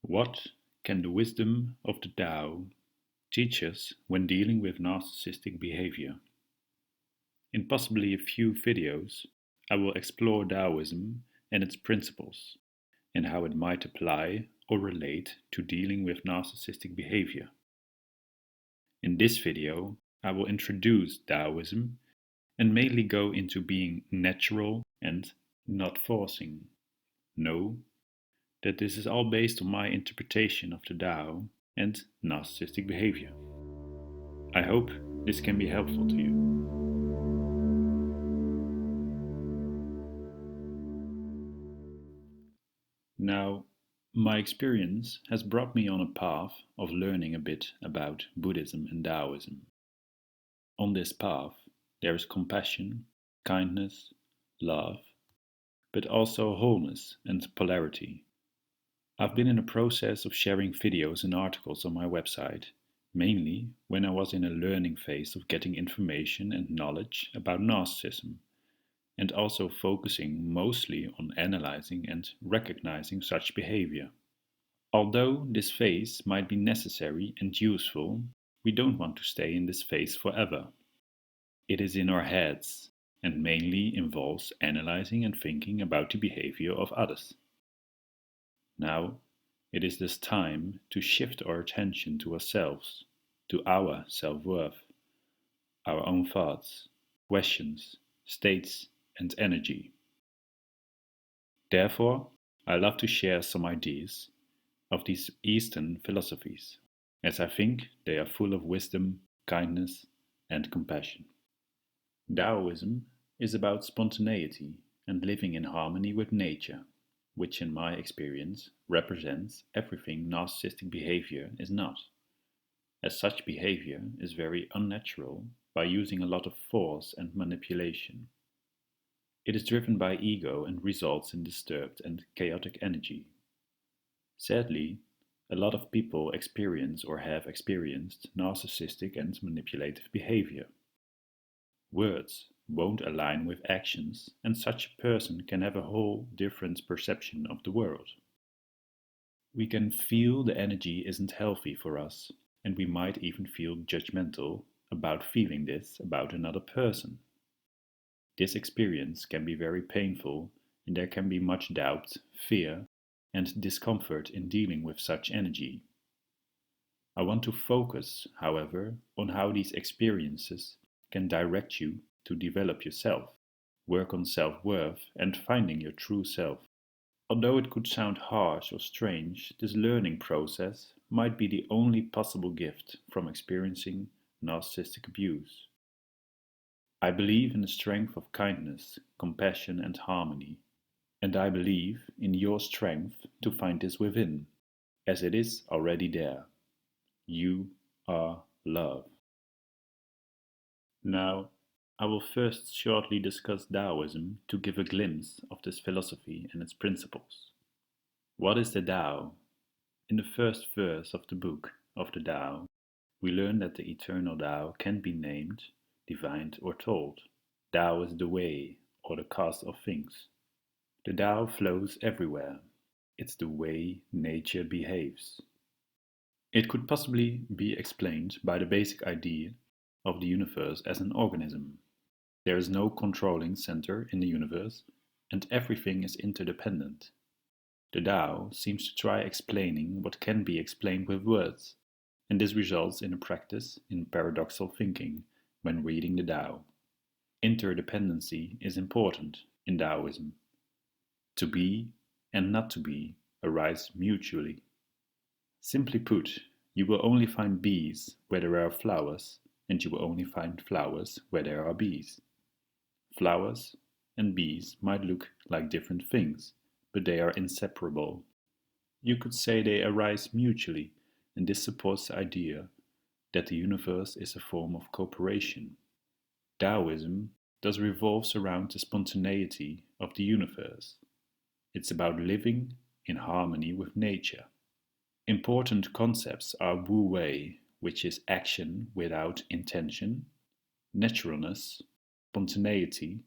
What can the wisdom of the Tao teach us when dealing with narcissistic behavior? In possibly a few videos, I will explore Daoism and its principles, and how it might apply or relate to dealing with narcissistic behavior. In this video, I will introduce Daoism and mainly go into being natural and not forcing. Know that this is all based on my interpretation of the Tao and narcissistic behavior. I hope this can be helpful to you. Now, my experience has brought me on a path of learning a bit about Buddhism and Taoism. On this path, there is compassion, kindness, love, but also wholeness and polarity. I've been in a process of sharing videos and articles on my website, mainly when I was in a learning phase of getting information and knowledge about narcissism, and also focusing mostly on analyzing and recognizing such behavior. Although this phase might be necessary and useful, we don't want to stay in this phase forever. It is in our heads and mainly involves analyzing and thinking about the behavior of others. Now, it is this time to shift our attention to ourselves, to our self-worth, our own thoughts, questions, states, and energy. Therefore, I love to share some ideas of these Eastern philosophies, as I think they are full of wisdom, kindness, and compassion. Taoism is about spontaneity and living in harmony with nature, which in my experience represents everything narcissistic behavior is not, as such behavior is very unnatural by using a lot of force and manipulation. It is driven by ego and results in disturbed and chaotic energy. Sadly, a lot of people experience or have experienced narcissistic and manipulative behavior. Words won't align with actions, and such a person can have a whole different perception of the world. We can feel the energy isn't healthy for us, and we might even feel judgmental about feeling this about another person. This experience can be very painful, and there can be much doubt, fear, and discomfort in dealing with such energy. I want to focus, however, on how these experiences can direct you to develop yourself, work on self-worth, and finding your true self. Although it could sound harsh or strange, this learning process might be the only possible gift from experiencing narcissistic abuse. I believe in the strength of kindness, compassion, and harmony, and I believe in your strength to find this within, as it is already there. You are love. Now, I will first shortly discuss Taoism to give a glimpse of this philosophy and its principles. What is the Tao? In the first verse of the book of the Tao, we learn that the eternal Tao can be named, divined, or told. Tao is the way, or the cause of things. The Tao flows everywhere. It's the way nature behaves. It could possibly be explained by the basic idea of the universe as an organism. There is no controlling center in the universe, and everything is interdependent. The Tao seems to try explaining what can be explained with words, and this results in a practice in paradoxical thinking when reading the Tao. Interdependency is important in Taoism. To be and not to be arise mutually. Simply put, you will only find bees where there are flowers, and you will only find flowers where there are bees. Flowers and bees might look like different things, but they are inseparable. You could say they arise mutually, and this supports the idea that the universe is a form of cooperation. Taoism thus revolves around the spontaneity of the universe. It's about living in harmony with nature. Important concepts are Wu Wei, which is action without intention, naturalness, spontaneity,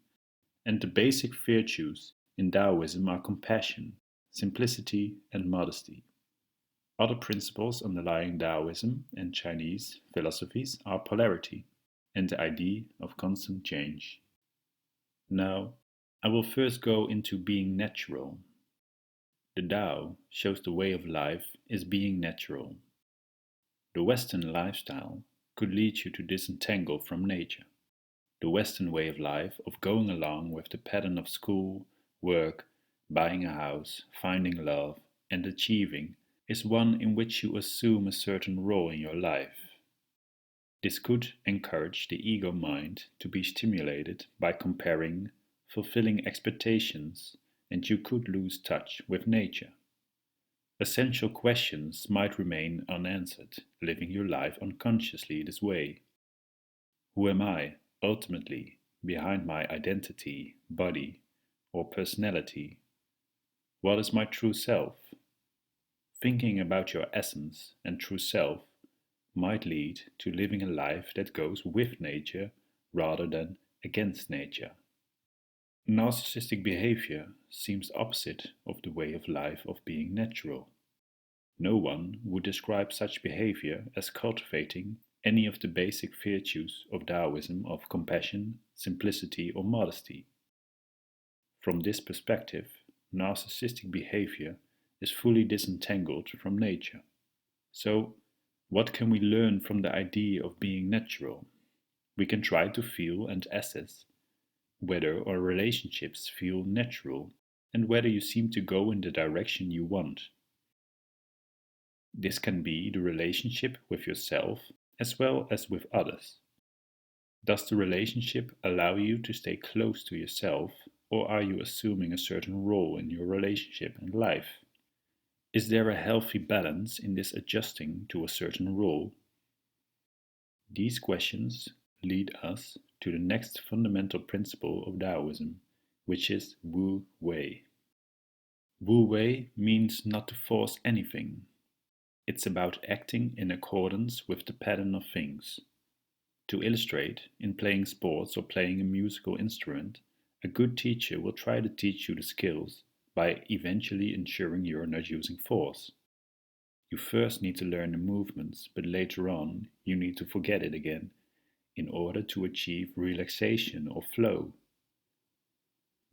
and the basic virtues in Taoism are compassion, simplicity, and modesty. Other principles underlying Taoism and Chinese philosophies are polarity and the idea of constant change. Now, I will first go into being natural. The Tao shows the way of life is being natural. The Western lifestyle could lead you to disentangle from nature. The Western way of life of going along with the pattern of school, work, buying a house, finding love, and achieving is one in which you assume a certain role in your life. This could encourage the ego mind to be stimulated by comparing, fulfilling expectations, and you could lose touch with nature. Essential questions might remain unanswered, living your life unconsciously this way. Who am I, ultimately, behind my identity, body, or personality? What is my true self? Thinking about your essence and true self might lead to living a life that goes with nature rather than against nature. Narcissistic behavior seems opposite of the way of life of being natural. No one would describe such behavior as cultivating any of the basic virtues of Taoism of compassion, simplicity, or modesty. From this perspective, narcissistic behavior is fully disentangled from nature. So, what can we learn from the idea of being natural? We can try to feel and assess whether our relationships feel natural and whether you seem to go in the direction you want. This can be the relationship with yourself as well as with others. Does the relationship allow you to stay close to yourself, or are you assuming a certain role in your relationship and life? Is there a healthy balance in this adjusting to a certain role? These questions lead us to the next fundamental principle of Taoism, which is Wu Wei. Wu Wei means not to force anything. It's about acting in accordance with the pattern of things. To illustrate, in playing sports or playing a musical instrument, a good teacher will try to teach you the skills by eventually ensuring you're not using force. You first need to learn the movements, but later on you need to forget it again in order to achieve relaxation or flow.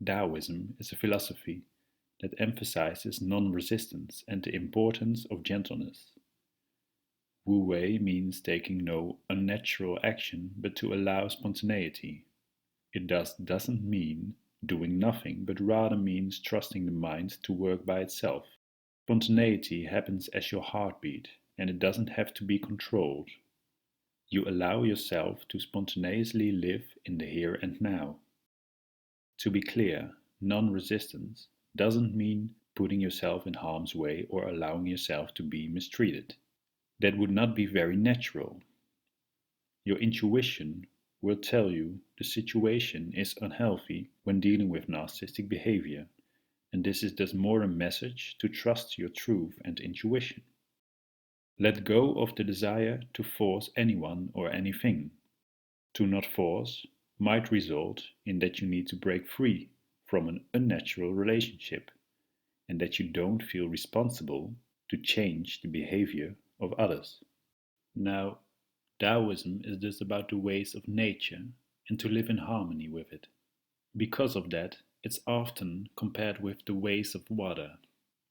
Daoism is a philosophy that emphasizes non-resistance and the importance of gentleness. Wu Wei means taking no unnatural action but to allow spontaneity. It doesn't mean doing nothing, but rather means trusting the mind to work by itself. Spontaneity happens as your heartbeat, and it doesn't have to be controlled. You allow yourself to spontaneously live in the here and now. To be clear, non-resistance doesn't mean putting yourself in harm's way or allowing yourself to be mistreated. That would not be very natural. Your intuition will tell you the situation is unhealthy when dealing with narcissistic behavior, and this is thus more a message to trust your truth and intuition. Let go of the desire to force anyone or anything. To not force might result in that you need to break free from an unnatural relationship and that you don't feel responsible to change the behavior of others. Now, Taoism is thus about the ways of nature and to live in harmony with it. Because of that, it's often compared with the ways of water.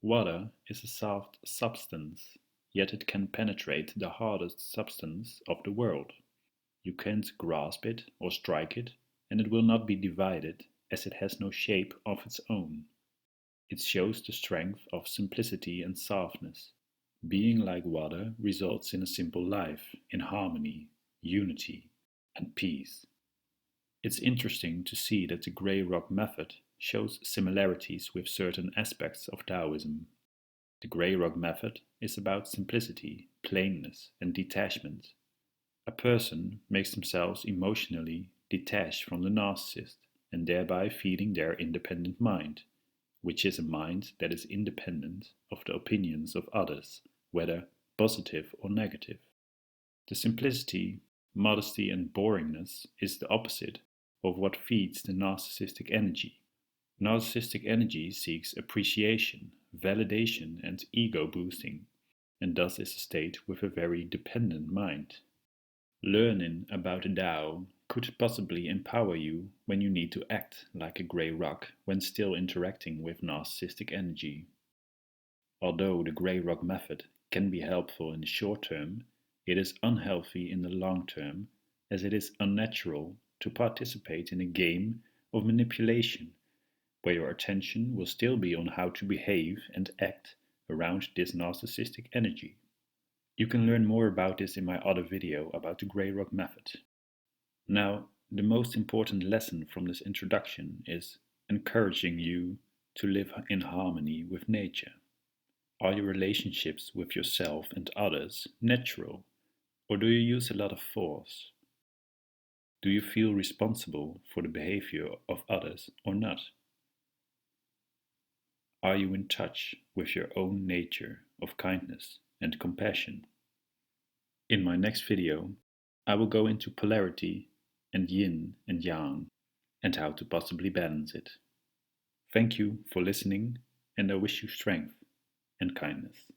Water is a soft substance, yet it can penetrate the hardest substance of the world. You can't grasp it or strike it, and it will not be divided, as it has no shape of its own. It shows the strength of simplicity and softness. Being like water results in a simple life, in harmony, unity, and peace. It's interesting to see that the grey rock method shows similarities with certain aspects of Taoism. The grey rock method is about simplicity, plainness, and detachment. A person makes themselves emotionally detached from the narcissist and thereby feeding their independent mind, which is a mind that is independent of the opinions of others, whether positive or negative. The simplicity, modesty, and boringness is the opposite of what feeds the narcissistic energy. Narcissistic energy seeks appreciation, validation, and ego boosting, and thus is a state with a very dependent mind. Learning about the Tao could possibly empower you when you need to act like a grey rock when still interacting with narcissistic energy. Although the grey rock method can be helpful in the short term, it is unhealthy in the long term as it is unnatural to participate in a game of manipulation where your attention will still be on how to behave and act around this narcissistic energy. You can learn more about this in my other video about the grey rock method. Now, the most important lesson from this introduction is encouraging you to live in harmony with nature. Are your relationships with yourself and others natural, or do you use a lot of force? Do you feel responsible for the behavior of others or not? Are you in touch with your own nature of kindness and compassion? In my next video, I will go into polarity and yin and yang and how to possibly balance it. Thank you for listening, and I wish you strength and kindness.